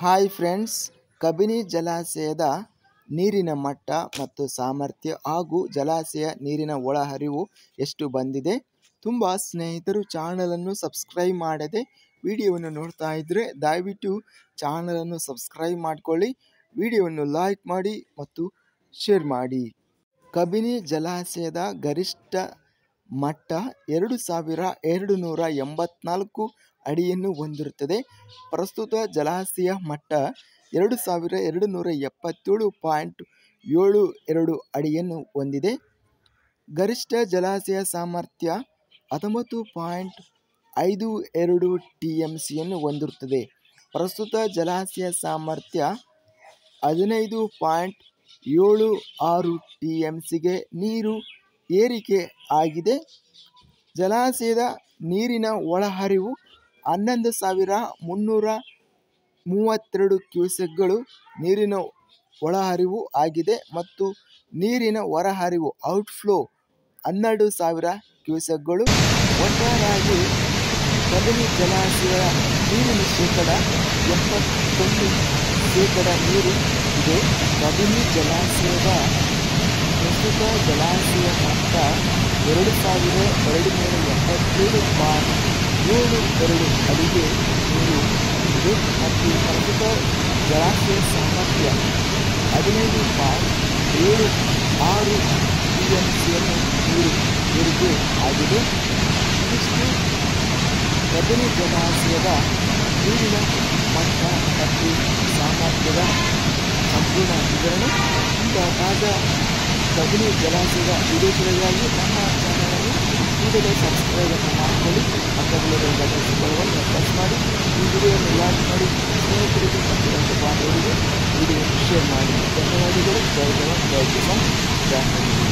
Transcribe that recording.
Hi friends, Kabini ಜಲಾಶಯದ ನೀರಿನ ಮಟ್ಟ ಮತ್ತು ಸಾಮರ್ಥ್ಯ ಹಾಗೂ ಜಲಾಶಯ ನೀರಿನ ಒಳಹರಿವು ಎಷ್ಟು ಬಂದಿದೆ. ತುಂಬ ಸ್ನೇಹಿತರು ಚಾನಲನ್ನು ಸಬ್ಸ್ಕ್ರೈಬ್ ಮಾಡದೆ ವಿಡಿಯೋವನ್ನು ನೋಡ್ತಾ ಇದ್ದರೆ ದಯವಿಟ್ಟು ಚಾನಲನ್ನು ಸಬ್ಸ್ಕ್ರೈಬ್ ಮಾಡಿಕೊಳ್ಳಿ, ವಿಡಿಯೋವನ್ನು ಲೈಕ್ ಮಾಡಿ ಮತ್ತು ಶೇರ್ ಮಾಡಿ. ಕಬಿನಿ ಜಲಾಶಯದ ಗರಿಷ್ಠ ಮಟ್ಟ 2284 ಅಡಿಯನ್ನು ಹೊಂದಿರುತ್ತದೆ. ಪ್ರಸ್ತುತ ಜಲಾಶಯ ಮಟ್ಟ 2277.72 ಅಡಿಯನ್ನು ಹೊಂದಿದೆ. ಗರಿಷ್ಠ ಜಲಾಶಯ ಸಾಮರ್ಥ್ಯ 19.52 TMCಯನ್ನು ಹೊಂದಿರುತ್ತದೆ. ಪ್ರಸ್ತುತ ಜಲಾಶಯ ಸಾಮರ್ಥ್ಯ 15.76 TMCಗೆ ನೀರು ಏರಿಕೆ ಆಗಿದೆ. ಜಲಾಶಯದ ನೀರಿನ ಒಳಹರಿವು 11,332 ಕ್ಯೂಸೆಕ್ಗಳು ನೀರಿನ ಒಳಹರಿವು ಆಗಿದೆ ಮತ್ತು ನೀರಿನ ಹೊರಹರಿವು ಔಟ್ಫ್ಲೋ 12,000 ಕ್ಯೂಸೆಕ್ಗಳು. ಒಟ್ಟಾರೆಯಾಗಿ ಕಬಿನಿ ಜಲಾಶಯ ನೀರಿನ ಶೇಕಡ 71% ನೀರು ಇದೆ. ಕಬಿನಿ ಜಲಾಶಯದ ಪ್ರಸ್ತುತ ಜಲಾಶಯ ಮಟ್ಟ 2277.72 ಅಡಿಗೆ ನೀರು ಇದೆ ಮತ್ತು ಪ್ರಸ್ತುತ ಜಲಾಶಯ ಸಾಮರ್ಥ್ಯ 15.76 TMCಯನ್ನು ನೀರು ಏರಿಕೆ ಆಗಿದೆ. ಇದಿಷ್ಟು ಕಬಿನಿ ಜಲಾಶಯದ ನೀರಿನ ಮಟ್ಟ ಮತ್ತು ಸಾಮರ್ಥ್ಯದ ಸಂಪೂರ್ಣ ವಿವರಣೆ. ಇಂತಹ ತಾಜಾ ಕಬಿನಿ ಜಲಾಶಯದ ವಿಡಿಯೋಗಳಿಗಾಗಿ ನಮ್ಮ ಚಾನಲನ್ನು ಕೂಡಲೇ ಸಬ್ಸ್ಕ್ರೈಬ್ ಮಾಡಿಕೊಳ್ಳಿ, ಪಕ್ಕದಲ್ಲಿರುವ ಬೆಲ್ ಪ್ರೆಸ್ ಮಾಡಿ, ಈ ವಿಡಿಯೋವನ್ನು ಲೈಕ್ ಮಾಡಿ, ಸ್ನೇಹಿತರಿಗೆ ಮತ್ತು ಬಾಂಧವರಿಗೆ ವಿಡಿಯೋ ಶೇರ್ ಮಾಡಿ. ಧನ್ಯವಾದಗಳು. ಜೈ ಜವಾನ್, ಜೈ ಕಿಸಾನ್, ಜೈ ಹಿಂದ್.